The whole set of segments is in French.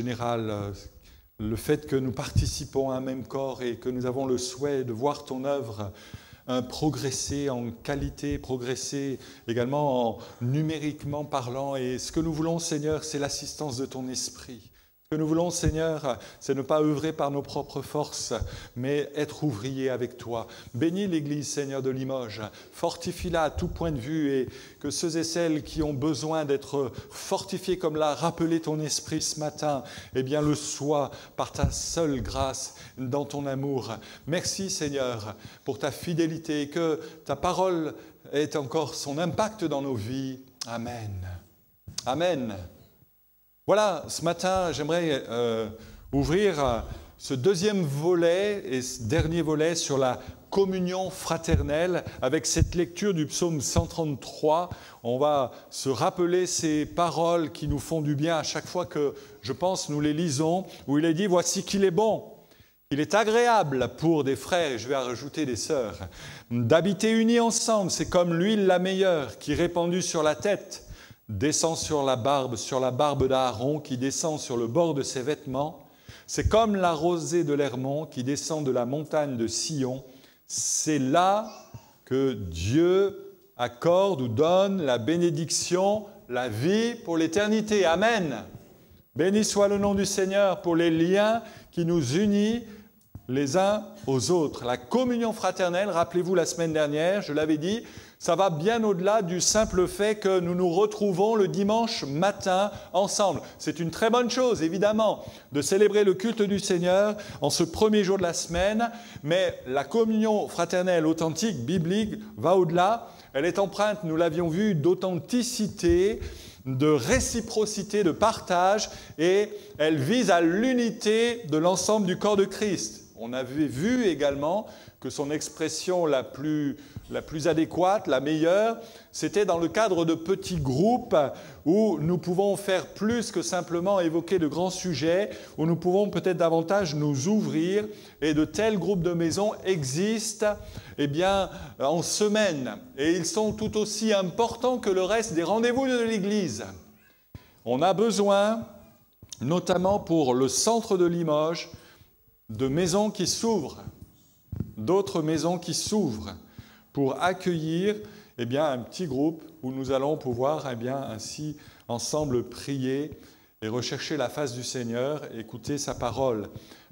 général, le fait que nous participons à un même corps et que nous avons le souhait de voir ton œuvre progresser en qualité, progresser également numériquement parlant. Et ce que nous voulons, Seigneur, c'est l'assistance de ton esprit. Ce que nous voulons, Seigneur, c'est ne pas œuvrer par nos propres forces, mais être ouvriers avec toi. Bénis l'Église, Seigneur, de Limoges. Fortifie-la à tout point de vue et que ceux et celles qui ont besoin d'être fortifiés, comme l'a rappelé ton esprit ce matin, eh bien le soient par ta seule grâce dans ton amour. Merci, Seigneur, pour ta fidélité et que ta parole ait encore son impact dans nos vies. Amen. Amen. Voilà, ce matin, j'aimerais ouvrir ce deuxième volet et ce dernier volet sur la communion fraternelle avec cette lecture du psaume 133. On va se rappeler ces paroles qui nous font du bien à chaque fois que, je pense, nous les lisons, où il est dit « Voici qu'il est bon, il est agréable pour des frères, et je vais rajouter des sœurs, d'habiter unis ensemble, c'est comme l'huile la meilleure qui est répandue sur la tête, descend sur la barbe d'Aaron qui descend sur le bord de ses vêtements. C'est comme la rosée de l'Hermon qui descend de la montagne de Sion. C'est là que Dieu accorde ou donne la bénédiction, la vie pour l'éternité. Amen. Béni soit le nom du Seigneur pour les liens qui nous unissent les uns aux autres. La communion fraternelle, rappelez-vous la semaine dernière, je l'avais dit, ça va bien au-delà du simple fait que nous nous retrouvons le dimanche matin ensemble. C'est une très bonne chose, évidemment, de célébrer le culte du Seigneur en ce premier jour de la semaine, mais la communion fraternelle authentique, biblique, va au-delà. Elle est empreinte, nous l'avions vu, d'authenticité, de réciprocité, de partage, et elle vise à l'unité de l'ensemble du corps de Christ. On avait vu également que son expression la plus adéquate, la meilleure, c'était dans le cadre de petits groupes où nous pouvons faire plus que simplement évoquer de grands sujets, où nous pouvons peut-être davantage nous ouvrir, et de tels groupes de maisons existent en semaine, et ils sont tout aussi importants que le reste des rendez-vous de l'Église. On a besoin, notamment pour le centre de Limoges, de maisons qui s'ouvrent, d'autres maisons qui s'ouvrent pour accueillir un petit groupe où nous allons pouvoir ainsi ensemble prier et rechercher la face du Seigneur, écouter sa parole.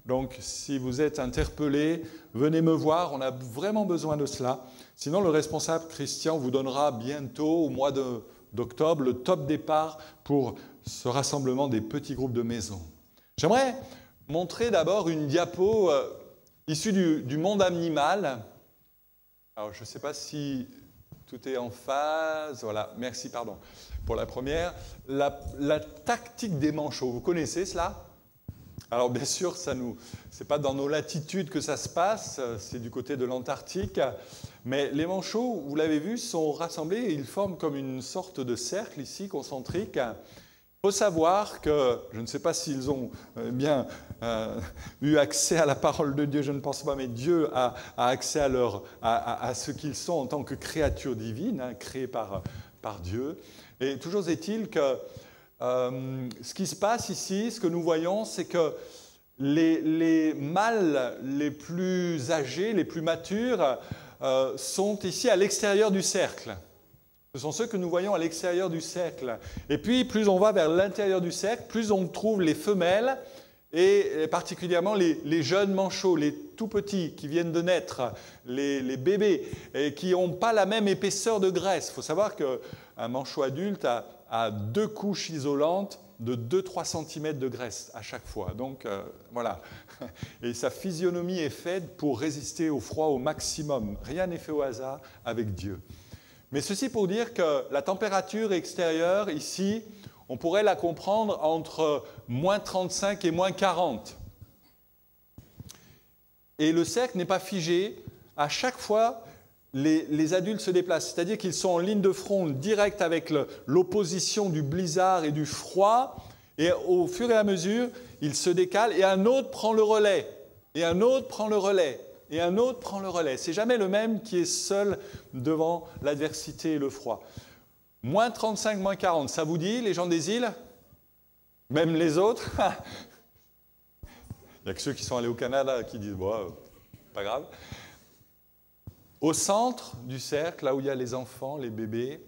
Donc si vous êtes interpellés, venez me voir, on a vraiment besoin de cela. Sinon le responsable Christian vous donnera bientôt au mois d'octobre le top départ pour ce rassemblement des petits groupes de maisons. J'aimerais montrer d'abord une diapo issue du monde animal. Alors, je ne sais pas si tout est en phase. Voilà, merci, pardon, pour la première. La tactique des manchots, vous connaissez cela? Alors, bien sûr, ce n'est pas dans nos latitudes que ça se passe, c'est du côté de l'Antarctique. Mais les manchots, vous l'avez vu, sont rassemblés et ils forment comme une sorte de cercle ici, concentrique. Il faut savoir que, je ne sais pas s'ils ont eu accès à la parole de Dieu, je ne pense pas, mais Dieu a accès à ce qu'ils sont en tant que créatures divines, créées par Dieu. Et toujours est-il que ce qui se passe ici, ce que nous voyons, c'est que les mâles les plus âgés, les plus matures, sont ici à l'extérieur du cercle. Ce sont ceux que nous voyons à l'extérieur du cercle. Et puis, plus on va vers l'intérieur du cercle, plus on trouve les femelles, et particulièrement les jeunes manchots, les tout petits qui viennent de naître, les bébés, et qui n'ont pas la même épaisseur de graisse. Il faut savoir qu'un manchot adulte a 2 couches isolantes de 2-3 cm de graisse à chaque fois. Donc, voilà. Et sa physionomie est faite pour résister au froid au maximum. Rien n'est fait au hasard avec Dieu. Mais ceci pour dire que la température extérieure, ici, on pourrait la comprendre entre moins 35 et moins 40. Et le cercle n'est pas figé. À chaque fois, les adultes se déplacent. C'est-à-dire qu'ils sont en ligne de front directe avec l'opposition du blizzard et du froid. Et au fur et à mesure, ils se décalent et un autre prend le relais. Et un autre prend le relais. Et un autre prend le relais. C'est jamais le même qui est seul devant l'adversité et le froid. Moins 35, moins 40, ça vous dit, les gens des îles? Même les autres. Il n'y a que ceux qui sont allés au Canada qui disent, bon, pas grave. Au centre du cercle, là où il y a les enfants, les bébés,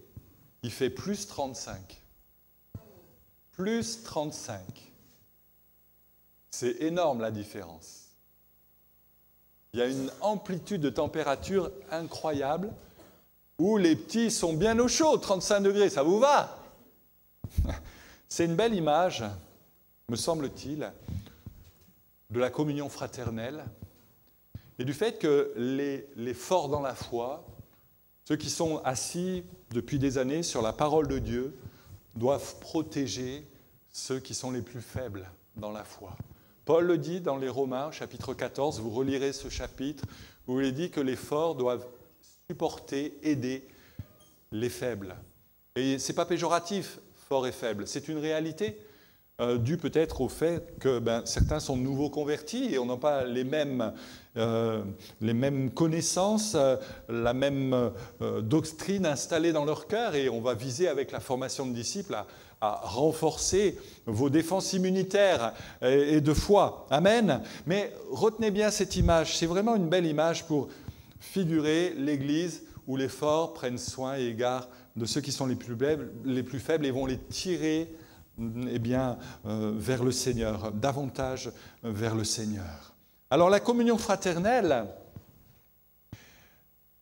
il fait plus 35. Plus 35. C'est énorme la différence. Il y a une amplitude de température incroyable où les petits sont bien au chaud, 35 degrés, ça vous va? C'est une belle image, me semble-t-il, de la communion fraternelle et du fait que les forts dans la foi, ceux qui sont assis depuis des années sur la parole de Dieu, doivent protéger ceux qui sont les plus faibles dans la foi. Paul le dit dans les Romains, chapitre 14, vous relirez ce chapitre, où il est dit que les forts doivent supporter, aider les faibles. Et ce n'est pas péjoratif, fort et faible, c'est une réalité, due peut-être au fait que certains sont nouveaux convertis et on n'a pas les mêmes connaissances, la même doctrine installée dans leur cœur, et on va viser avec la formation de disciples à renforcer vos défenses immunitaires et de foi. Amen. Mais retenez bien cette image, c'est vraiment une belle image pour figurer l'Église où les forts prennent soin et égard de ceux qui sont les plus faibles et vont les tirer vers le Seigneur, davantage vers le Seigneur. Alors la communion fraternelle,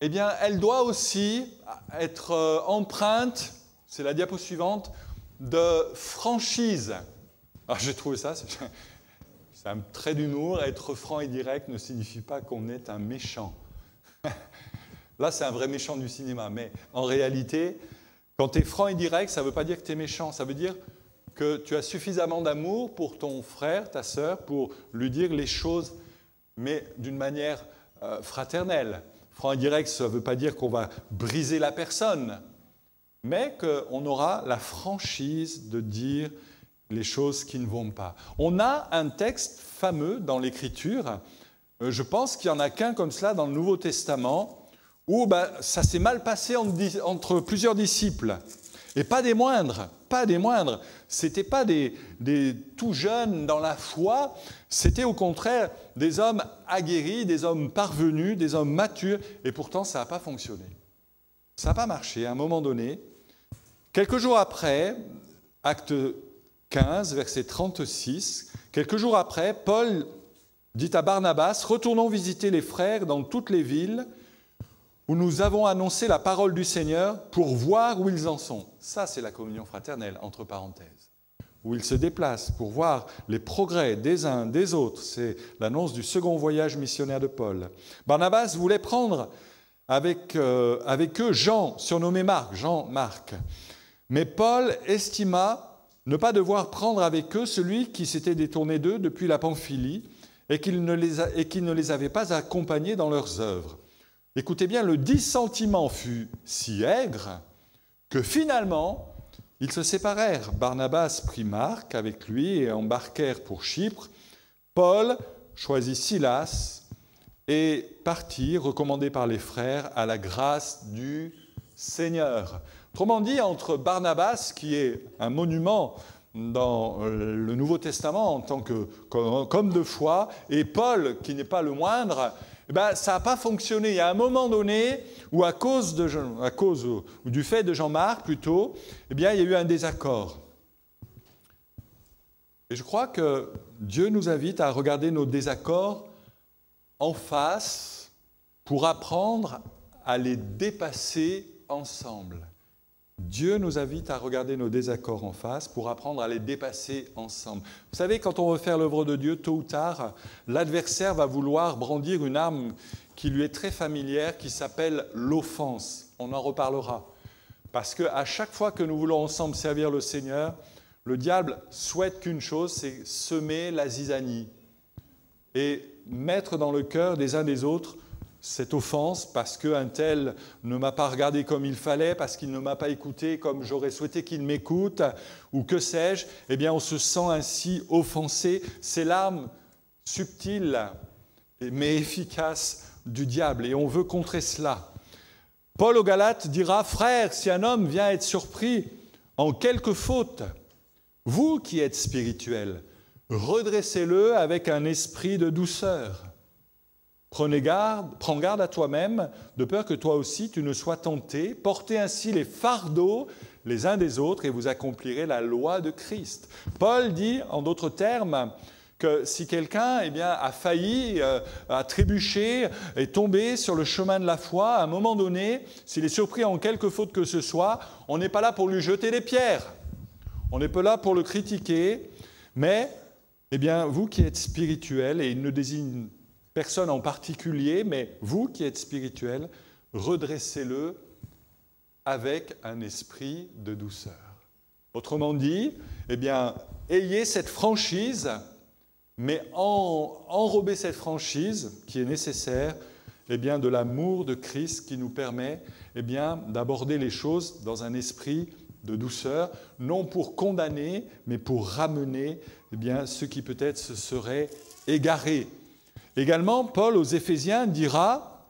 elle doit aussi être empreinte, c'est la diapo suivante, de franchise. Alors j'ai trouvé ça, c'est un trait d'humour, être franc et direct ne signifie pas qu'on est un méchant. Là, c'est un vrai méchant du cinéma, mais en réalité, quand tu es franc et direct, ça ne veut pas dire que tu es méchant, ça veut dire que tu as suffisamment d'amour pour ton frère, ta sœur, pour lui dire les choses, mais d'une manière fraternelle. Franc et direct, ça ne veut pas dire qu'on va briser la personne, mais qu'on aura la franchise de dire les choses qui ne vont pas. On a un texte fameux dans l'Écriture, je pense qu'il n'y en a qu'un comme cela dans le Nouveau Testament, où ça s'est mal passé entre plusieurs disciples. Et pas des moindres, pas des moindres. Ce n'étaient pas des tout jeunes dans la foi, c'était au contraire des hommes aguerris, des hommes parvenus, des hommes matures, et pourtant ça n'a pas fonctionné. Ça n'a pas marché. À un moment donné, quelques jours après, acte 15, verset 36, quelques jours après, Paul dit à Barnabas, « Retournons visiter les frères dans toutes les villes où nous avons annoncé la parole du Seigneur pour voir où ils en sont. » Ça, c'est la communion fraternelle, entre parenthèses. Où ils se déplacent pour voir les progrès des uns, des autres. C'est l'annonce du second voyage missionnaire de Paul. Barnabas voulait prendre avec eux Jean, surnommé Marc, Jean-Marc. Mais Paul estima ne pas devoir prendre avec eux celui qui s'était détourné d'eux depuis la Pamphylie et qu'il ne les avait pas accompagnés dans leurs œuvres. Écoutez bien, le dissentiment fut si aigre que finalement, ils se séparèrent. Barnabas prit Marc avec lui et embarquèrent pour Chypre. Paul choisit Silas et partit, recommandé par les frères, à la grâce du Seigneur. Autrement dit, entre Barnabas, qui est un monument dans le Nouveau Testament en tant qu'homme de foi, et Paul, qui n'est pas le moindre, ça n'a pas fonctionné. Il y a un moment donné où, à cause du fait de Jean-Marc plutôt, il y a eu un désaccord. Et je crois que Dieu nous invite à regarder nos désaccords en face pour apprendre à les dépasser ensemble. Dieu nous invite à regarder nos désaccords en face pour apprendre à les dépasser ensemble. Vous savez, quand on veut faire l'œuvre de Dieu, tôt ou tard, l'adversaire va vouloir brandir une arme qui lui est très familière, qui s'appelle l'offense. On en reparlera. Parce qu'à chaque fois que nous voulons ensemble servir le Seigneur, le diable souhaite qu'une chose, c'est semer la zizanie et mettre dans le cœur des uns des autres cette offense parce qu'un tel ne m'a pas regardé comme il fallait, parce qu'il ne m'a pas écouté comme j'aurais souhaité qu'il m'écoute, ou que sais-je, on se sent ainsi offensé. C'est l'arme subtile mais efficace du diable, et on veut contrer cela. Paul aux Galates dira « Frères, si un homme vient être surpris en quelque faute, Vous qui êtes spirituels, redressez-le avec un esprit de douceur. Prends garde à toi-même, de peur que toi aussi tu ne sois tenté. Portez ainsi les fardeaux les uns des autres et vous accomplirez la loi de Christ. Paul dit, en d'autres termes, que si quelqu'un a failli, a trébuché, est tombé sur le chemin de la foi, à un moment donné, s'il est surpris en quelque faute que ce soit, on n'est pas là pour lui jeter des pierres. On n'est pas là pour le critiquer, mais vous qui êtes spirituels, et il ne désigne personne en particulier, mais vous qui êtes spirituels, redressez-le avec un esprit de douceur. Autrement dit, ayez cette franchise, mais enrobez cette franchise qui est nécessaire de l'amour de Christ qui nous permet d'aborder les choses dans un esprit de douceur, non pour condamner, mais pour ramener ceux qui peut-être se seraient égarés. Également, Paul aux Éphésiens dira,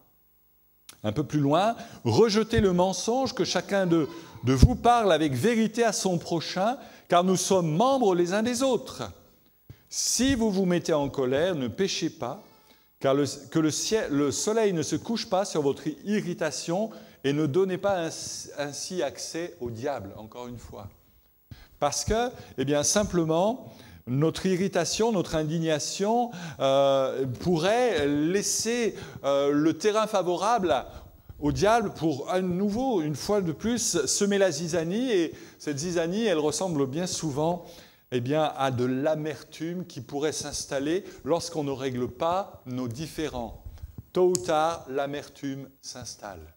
un peu plus loin, « Rejetez le mensonge, que chacun de vous parle avec vérité à son prochain, car nous sommes membres les uns des autres. Si vous vous mettez en colère, ne péchez pas, car le soleil ne se couche pas sur votre irritation et ne donnez pas ainsi accès au diable, encore une fois. » Parce que, simplement, notre irritation, notre indignation pourrait laisser le terrain favorable au diable pour à nouveau, une fois de plus, semer la zizanie. Et cette zizanie, elle ressemble bien souvent à de l'amertume qui pourrait s'installer lorsqu'on ne règle pas nos différends. Tôt ou tard, l'amertume s'installe.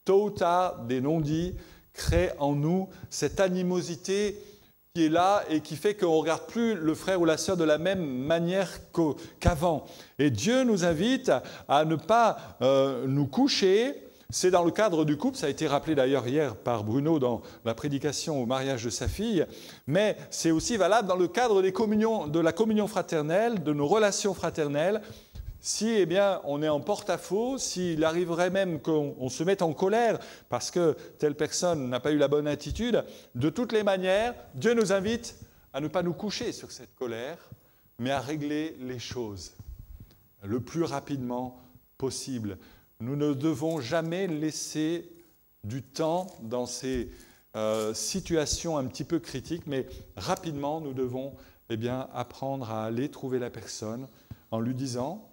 Tôt ou tard, des non-dits créent en nous cette animosité qui est là et qui fait qu'on ne regarde plus le frère ou la sœur de la même manière qu'avant. Et Dieu nous invite à ne pas nous coucher. C'est dans le cadre du couple, ça a été rappelé d'ailleurs hier par Bruno dans la prédication au mariage de sa fille, mais c'est aussi valable dans le cadre de la communion fraternelle, de nos relations fraternelles. Si on est en porte-à-faux, s'il arriverait même qu'on se mette en colère parce que telle personne n'a pas eu la bonne attitude, de toutes les manières, Dieu nous invite à ne pas nous coucher sur cette colère, mais à régler les choses le plus rapidement possible. Nous ne devons jamais laisser du temps dans ces situations un petit peu critiques, mais rapidement, nous devons apprendre à aller trouver la personne en lui disant,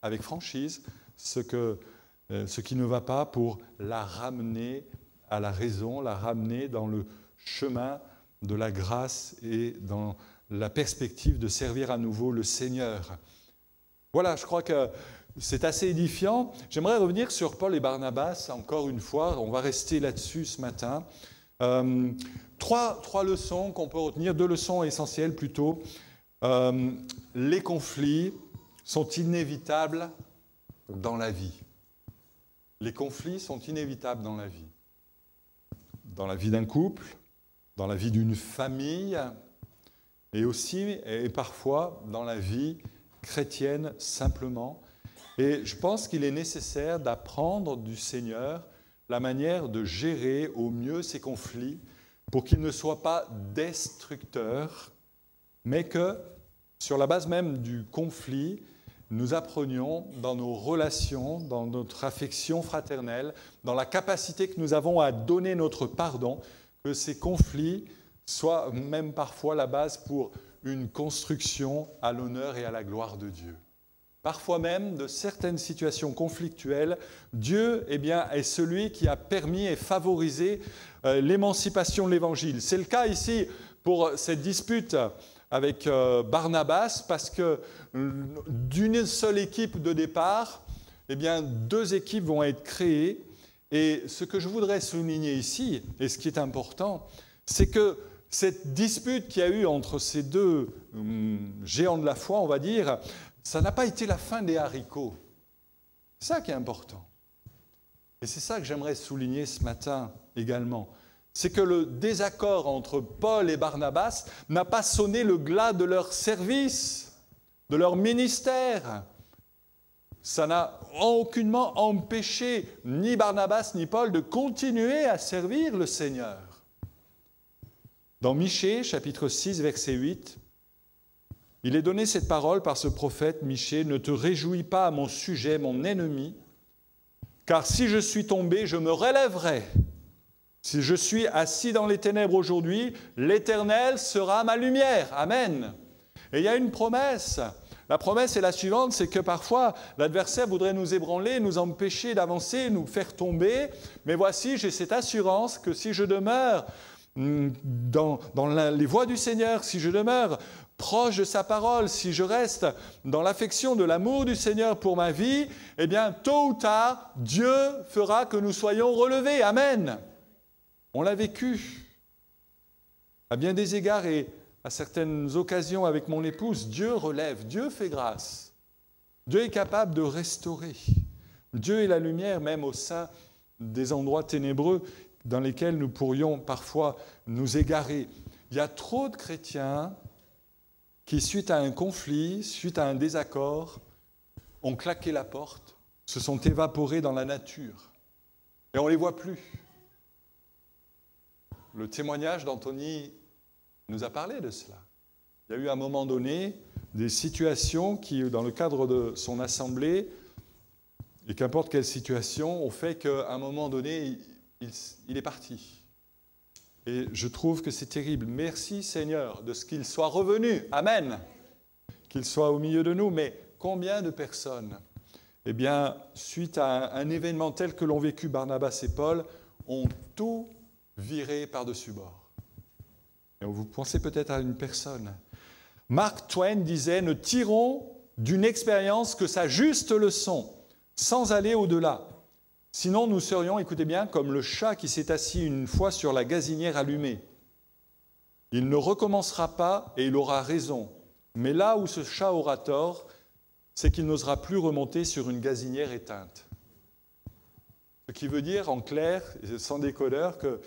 avec franchise, ce qui ne va pas pour la ramener à la raison, la ramener dans le chemin de la grâce et dans la perspective de servir à nouveau le Seigneur. Voilà, je crois que c'est assez édifiant. J'aimerais revenir sur Paul et Barnabas, encore une fois. On va rester là-dessus ce matin. Trois leçons qu'on peut retenir, 2 leçons essentielles plutôt. Les conflits sont inévitables dans la vie. Les conflits sont inévitables dans la vie. Dans la vie d'un couple, dans la vie d'une famille, et aussi, et parfois, dans la vie chrétienne simplement. Et je pense qu'il est nécessaire d'apprendre du Seigneur la manière de gérer au mieux ces conflits pour qu'ils ne soient pas destructeurs, mais que, sur la base même du conflit, nous apprenions dans nos relations, dans notre affection fraternelle, dans la capacité que nous avons à donner notre pardon, que ces conflits soient même parfois la base pour une construction à l'honneur et à la gloire de Dieu. Parfois même, de certaines situations conflictuelles, Dieu est celui qui a permis et favorisé l'émancipation de l'Évangile. C'est le cas ici pour cette dispute avec Barnabas, parce que d'une seule équipe de départ, 2 équipes vont être créées. Et ce que je voudrais souligner ici, et ce qui est important, c'est que cette dispute qu'il y a eu entre ces 2 géants de la foi, on va dire, ça n'a pas été la fin des haricots. C'est ça qui est important. Et c'est ça que j'aimerais souligner ce matin également. C'est que le désaccord entre Paul et Barnabas n'a pas sonné le glas de leur service, de leur ministère. Ça n'a aucunement empêché ni Barnabas ni Paul de continuer à servir le Seigneur. Dans Michée, chapitre 6, verset 8, il est donné cette parole par ce prophète, Michée, « Ne te réjouis pas à mon sujet, mon ennemi, car si je suis tombé, je me relèverai. Si je suis assis dans les ténèbres aujourd'hui, l'Éternel sera ma lumière. » Amen. Et il y a une promesse. La promesse est la suivante, c'est que parfois l'adversaire voudrait nous ébranler, nous empêcher d'avancer, nous faire tomber. Mais voici, j'ai cette assurance que si je demeure dans les voies du Seigneur, si je demeure proche de sa parole, si je reste dans l'affection de l'amour du Seigneur pour ma vie, eh bien, tôt ou tard, Dieu fera que nous soyons relevés. Amen. On l'a vécu à bien des égards et à certaines occasions avec mon épouse. Dieu relève, Dieu fait grâce. Dieu est capable de restaurer. Dieu est la lumière même au sein des endroits ténébreux dans lesquels nous pourrions parfois nous égarer. Il y a trop de chrétiens qui, suite à un conflit, suite à un désaccord, ont claqué la porte, se sont évaporés dans la nature. Et on ne les voit plus. Le témoignage d'Anthony nous a parlé de cela. Il y a eu à un moment donné des situations qui, dans le cadre de son assemblée, et qu'importe quelle situation, ont fait qu'à un moment donné, il est parti. Et je trouve que c'est terrible. Merci Seigneur de ce qu'il soit revenu. Amen. Qu'il soit au milieu de nous. Mais combien de personnes, eh bien, suite à un événement tel que l'ont vécu Barnabas et Paul, ont tout viré par-dessus bord. Et vous pensez peut-être à une personne. Mark Twain disait « Ne tirons d'une expérience que sa juste leçon, sans aller au-delà. Sinon, nous serions, écoutez bien, comme le chat qui s'est assis une fois sur la gazinière allumée. Il ne recommencera pas et il aura raison. Mais là où ce chat aura tort, c'est qu'il n'osera plus remonter sur une gazinière éteinte. » Ce qui veut dire, en clair, sans décodeur, que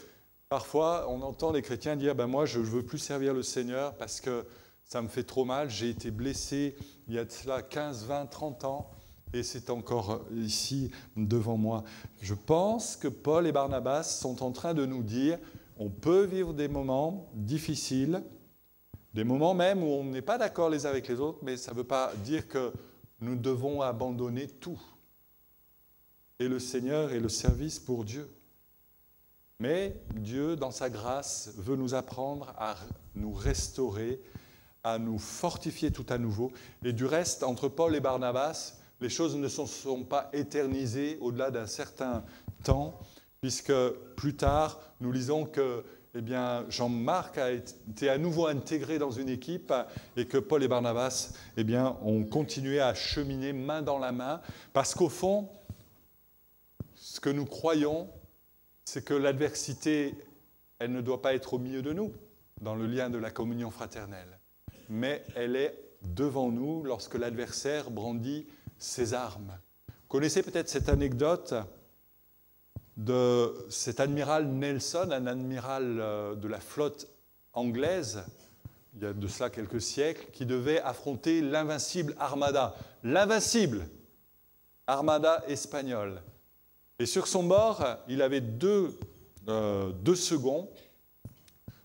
parfois, on entend les chrétiens dire « Moi, je ne veux plus servir le Seigneur parce que ça me fait trop mal. J'ai été blessé il y a de cela 15, 20, 30 ans et c'est encore ici devant moi. » Je pense que Paul et Barnabas sont en train de nous dire on peut vivre des moments difficiles, des moments même où on n'est pas d'accord les uns avec les autres, mais ça ne veut pas dire que nous devons abandonner tout. Et le Seigneur et le service pour Dieu. Mais Dieu, dans sa grâce, veut nous apprendre à nous restaurer, à nous fortifier tout à nouveau. Et du reste, entre Paul et Barnabas, les choses ne se sont pas éternisées au-delà d'un certain temps, puisque plus tard, nous lisons que Jean-Marc a été à nouveau intégré dans une équipe et que Paul et Barnabas ont continué à cheminer main dans la main, parce qu'au fond, ce que nous croyons, c'est que l'adversité, elle ne doit pas être au milieu de nous, dans le lien de la communion fraternelle, mais elle est devant nous lorsque l'adversaire brandit ses armes. Vous connaissez peut-être cette anecdote de cet amiral Nelson, un amiral de la flotte anglaise, il y a de cela quelques siècles, qui devait affronter l'invincible Armada. L'invincible Armada espagnole. Et sur son bord, il avait deux seconds,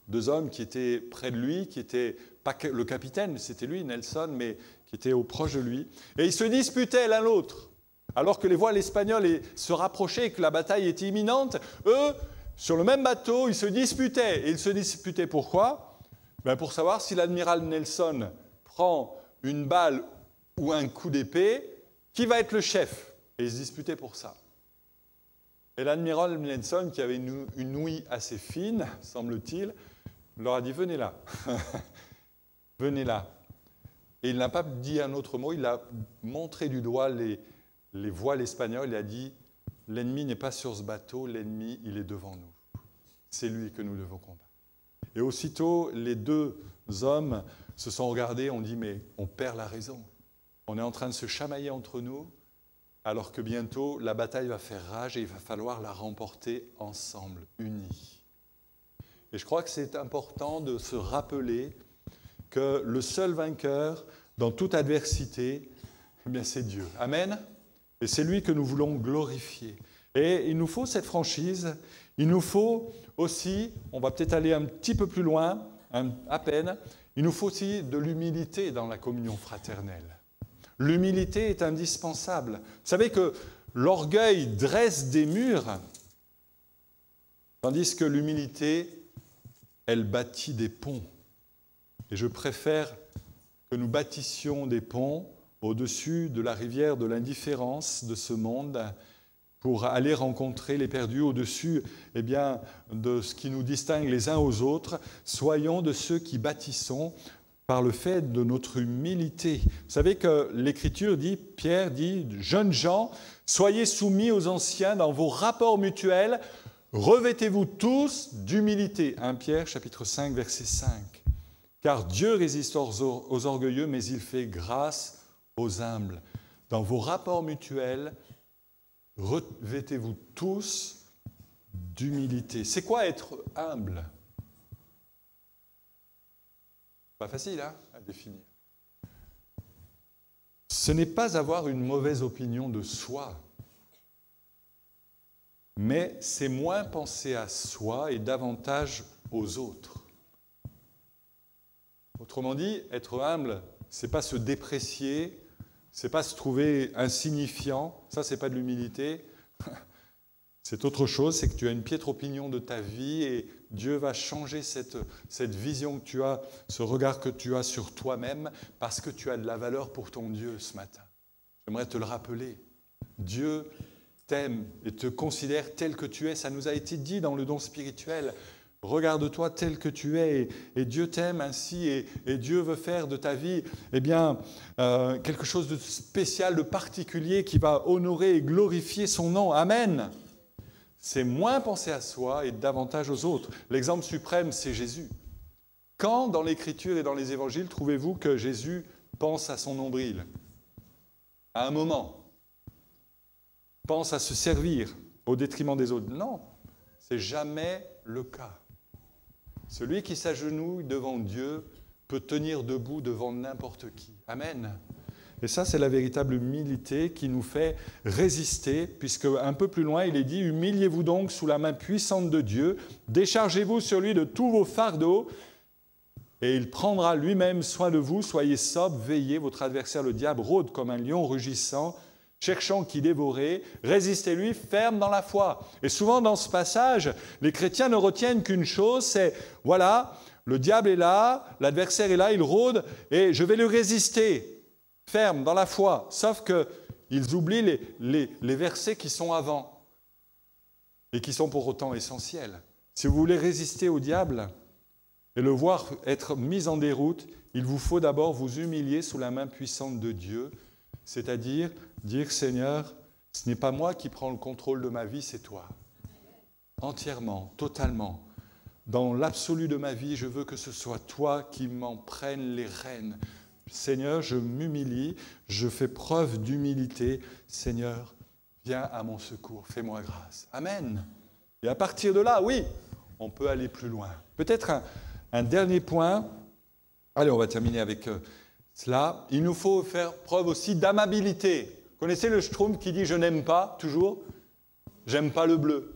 deux hommes qui étaient près de lui, qui n'étaient pas le capitaine, c'était lui, Nelson, mais qui étaient au proche de lui. Et ils se disputaient l'un l'autre. Alors que les voiles espagnoles se rapprochaient et que la bataille était imminente, eux, sur le même bateau, ils se disputaient. Et ils se disputaient pourquoi ? Pour savoir si l'amiral Nelson prend une balle ou un coup d'épée, qui va être le chef ? Et ils se disputaient pour ça. Et l'amiral Nelson, qui avait une ouïe assez fine, semble-t-il, leur a dit « Venez là, venez là ». Et il n'a pas dit un autre mot, il a montré du doigt les voiles espagnoles, il a dit « L'ennemi n'est pas sur ce bateau, l'ennemi, il est devant nous. C'est lui que nous devons combattre. » Et aussitôt, les deux hommes se sont regardés, ont dit « Mais on perd la raison. On est en train de se chamailler entre nous. » Alors que bientôt, la bataille va faire rage et il va falloir la remporter ensemble, unis. Et je crois que c'est important de se rappeler que le seul vainqueur dans toute adversité, c'est Dieu. Amen. Et c'est lui que nous voulons glorifier. Et il nous faut cette franchise, il nous faut aussi, on va peut-être aller un petit peu plus loin, à peine, il nous faut aussi de l'humilité dans la communion fraternelle. L'humilité est indispensable. Vous savez que l'orgueil dresse des murs, tandis que l'humilité, elle bâtit des ponts. Et je préfère que nous bâtissions des ponts au-dessus de la rivière de l'indifférence de ce monde pour aller rencontrer les perdus, au-dessus de ce qui nous distingue les uns aux autres. Soyons de ceux qui bâtissons par le fait de notre humilité. Vous savez que l'Écriture dit, Pierre dit, « Jeunes gens, soyez soumis aux anciens dans vos rapports mutuels, revêtez-vous tous d'humilité. » 1 Pierre, chapitre 5, verset 5. « Car Dieu résiste aux orgueilleux, mais il fait grâce aux humbles. » Dans vos rapports mutuels, revêtez-vous tous d'humilité. C'est quoi être humble ? Pas facile à définir. Ce n'est pas avoir une mauvaise opinion de soi, mais c'est moins penser à soi et davantage aux autres. Autrement dit, être humble, ce n'est pas se déprécier, ce n'est pas se trouver insignifiant, ça c'est pas de l'humilité. C'est autre chose, c'est que tu as une piètre opinion de ta vie et Dieu va changer cette vision que tu as, ce regard que tu as sur toi-même parce que tu as de la valeur pour ton Dieu ce matin. J'aimerais te le rappeler. Dieu t'aime et te considère tel que tu es. Ça nous a été dit dans le don spirituel. Regarde-toi tel que tu es et Dieu t'aime ainsi et Dieu veut faire de ta vie quelque chose de spécial, de particulier qui va honorer et glorifier son nom. Amen. C'est moins penser à soi et davantage aux autres. L'exemple suprême, c'est Jésus. Quand dans l'Écriture et dans les Évangiles trouvez-vous que Jésus pense à son nombril ? À un moment. Pense à se servir au détriment des autres. Non, c'est jamais le cas. Celui qui s'agenouille devant Dieu peut tenir debout devant n'importe qui. Amen. Et ça, c'est la véritable humilité qui nous fait résister, puisque un peu plus loin, il est dit « Humiliez-vous donc sous la main puissante de Dieu, déchargez-vous sur lui de tous vos fardeaux, et il prendra lui-même soin de vous. Soyez sobres, veillez, votre adversaire le diable rôde comme un lion rugissant, cherchant qui dévorer, résistez-lui, ferme dans la foi. » Et souvent dans ce passage, les chrétiens ne retiennent qu'une chose, c'est « Voilà, le diable est là, l'adversaire est là, il rôde, et je vais lui résister. » Ferme dans la foi, sauf qu'ils oublient les versets qui sont avant et qui sont pour autant essentiels. Si vous voulez résister au diable et le voir être mis en déroute, il vous faut d'abord vous humilier sous la main puissante de Dieu, c'est-à-dire dire « Seigneur, ce n'est pas moi qui prends le contrôle de ma vie, c'est toi. Entièrement, totalement. Dans l'absolu de ma vie, je veux que ce soit toi qui m'en prennes les rênes. Seigneur, je m'humilie, je fais preuve d'humilité. Seigneur, viens à mon secours, fais-moi grâce. » Amen. Et à partir de là, oui, on peut aller plus loin. Peut-être un dernier point. Allez, on va terminer avec cela. Il nous faut faire preuve aussi d'amabilité. Vous connaissez le Schtroumpf qui dit « je n'aime pas » toujours ? « J'aime pas le bleu. »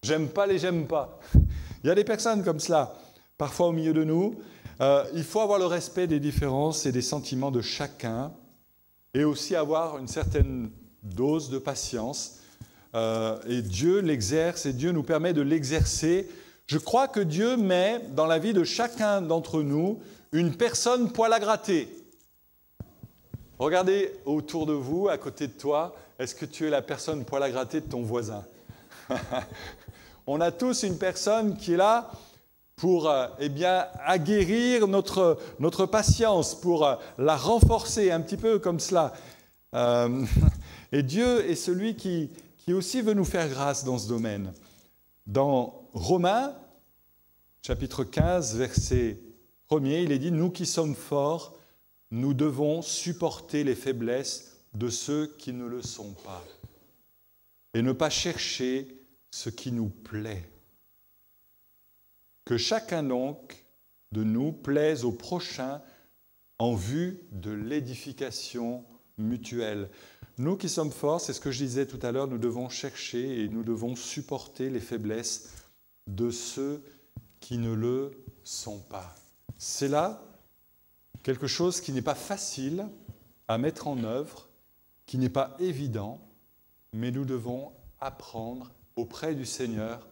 « J'aime pas les j'aime pas. » Il y a des personnes comme cela, parfois au milieu de nous. Il faut avoir le respect des différences et des sentiments de chacun et aussi avoir une certaine dose de patience. Et Dieu l'exerce et Dieu nous permet de l'exercer. Je crois que Dieu met dans la vie de chacun d'entre nous une personne poil à gratter. Regardez autour de vous, à côté de toi, est-ce que tu es la personne poil à gratter de ton voisin ? On a tous une personne qui est là pour aguerrir notre patience, pour la renforcer un petit peu comme cela. Et Dieu est celui qui aussi veut nous faire grâce dans ce domaine. Dans Romains, chapitre 15, verset 1er, il est dit « Nous qui sommes forts, nous devons supporter les faiblesses de ceux qui ne le sont pas et ne pas chercher ce qui nous plaît. Que chacun donc de nous plaise au prochain en vue de l'édification mutuelle. » Nous qui sommes forts, c'est ce que je disais tout à l'heure, nous devons chercher et nous devons supporter les faiblesses de ceux qui ne le son pas. C'est là quelque chose qui n'est pas facile à mettre en œuvre, qui n'est pas évident, mais nous devons apprendre auprès du Seigneur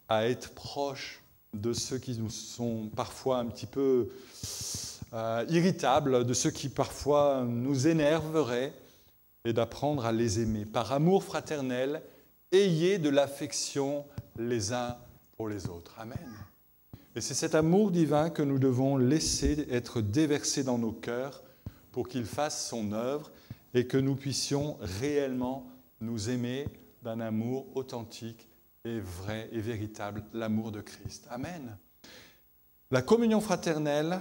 à être proches de ceux qui nous sont parfois un petit peu irritables, de ceux qui parfois nous énerveraient, et d'apprendre à les aimer. Par amour fraternel, ayez de l'affection les uns pour les autres. Amen. Et c'est cet amour divin que nous devons laisser être déversé dans nos cœurs pour qu'il fasse son œuvre et que nous puissions réellement nous aimer d'un amour authentique et vrai et véritable, l'amour de Christ. Amen. La communion fraternelle,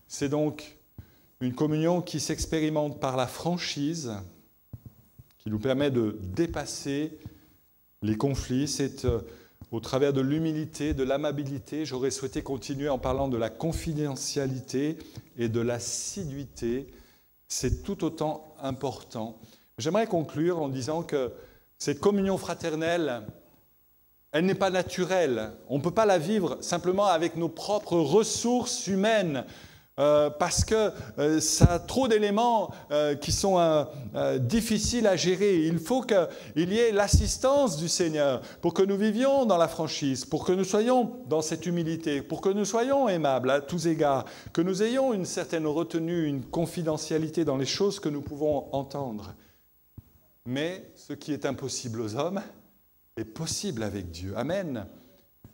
c'est donc une communion qui s'expérimente par la franchise, qui nous permet de dépasser les conflits. C'est au travers de l'humilité, de l'amabilité. J'aurais souhaité continuer en parlant de la confidentialité et de l'assiduité. C'est tout autant important. J'aimerais conclure en disant que cette communion fraternelle, elle n'est pas naturelle. On ne peut pas la vivre simplement avec nos propres ressources humaines. Parce que ça a trop d'éléments qui sont difficiles à gérer. Il faut qu'il y ait l'assistance du Seigneur pour que nous vivions dans la franchise, pour que nous soyons dans cette humilité, pour que nous soyons aimables à tous égards, que nous ayons une certaine retenue, une confidentialité dans les choses que nous pouvons entendre. Mais ce qui est impossible aux hommes est possible avec Dieu. Amen.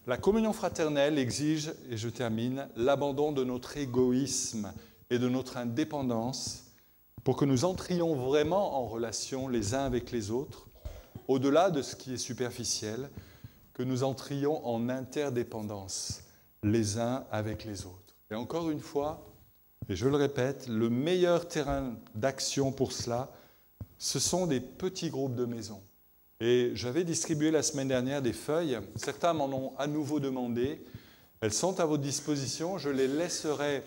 La communion fraternelle exige, et je termine, l'abandon de notre égoïsme et de notre indépendance pour que nous entrions vraiment en relation les uns avec les autres, au-delà de ce qui est superficiel, que nous entrions en interdépendance les uns avec les autres. Et encore une fois, et je le répète, le meilleur terrain d'action pour cela, ce sont des petits groupes de maison. Et j'avais distribué la semaine dernière des feuilles. Certains m'en ont à nouveau demandé. Elles sont à votre disposition. Je les laisserai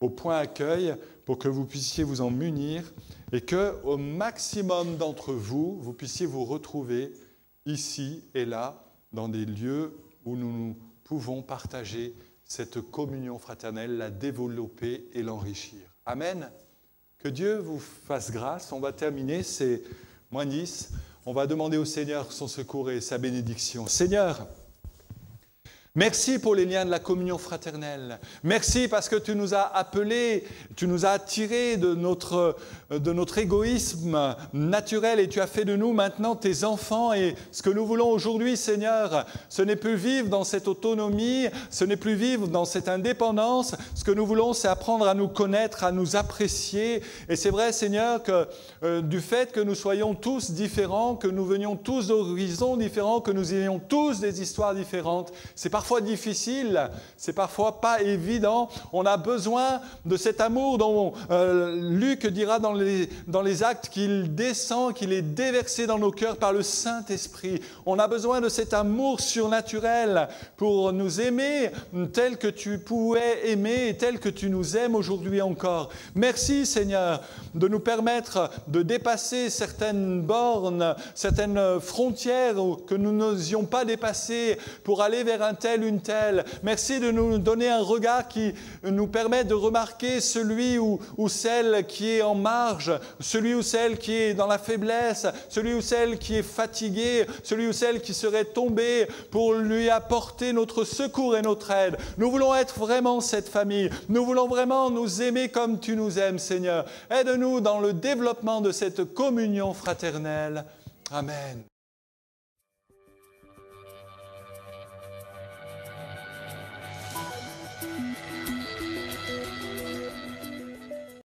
au point accueil pour que vous puissiez vous en munir et qu'au maximum d'entre vous, vous puissiez vous retrouver ici et là dans des lieux où nous pouvons partager cette communion fraternelle, la développer et l'enrichir. Amen. Que Dieu vous fasse grâce. On va terminer ces moignisses. On va demander au Seigneur son secours et sa bénédiction. Seigneur, merci pour les liens de la communion fraternelle. Merci parce que tu nous as appelés, tu nous as attirés de notre égoïsme naturel et tu as fait de nous maintenant tes enfants. Et ce que nous voulons aujourd'hui, Seigneur, ce n'est plus vivre dans cette autonomie, ce n'est plus vivre dans cette indépendance. Ce que nous voulons, c'est apprendre à nous connaître, à nous apprécier. Et c'est vrai, Seigneur, que du fait que nous soyons tous différents, que nous venions tous d'horizons différents, que nous ayons tous des histoires différentes, c'est parfois difficile, c'est parfois pas évident. On a besoin de cet amour dont Luc dira dans les actes qu'il descend, qu'il est déversé dans nos cœurs par le Saint-Esprit. On a besoin de cet amour surnaturel pour nous aimer tel que tu pouvais aimer et tel que tu nous aimes aujourd'hui encore. Merci Seigneur de nous permettre de dépasser certaines bornes, certaines frontières que nous n'osions pas dépasser pour aller vers un tel, une telle. Merci de nous donner un regard qui nous permet de remarquer celui ou celle qui est en marge, celui ou celle qui est dans la faiblesse, celui ou celle qui est fatigué, celui ou celle qui serait tombé pour lui apporter notre secours et notre aide. Nous voulons être vraiment cette famille. Nous voulons vraiment nous aimer comme tu nous aimes, Seigneur. Aide-nous dans le développement de cette communion fraternelle. Amen.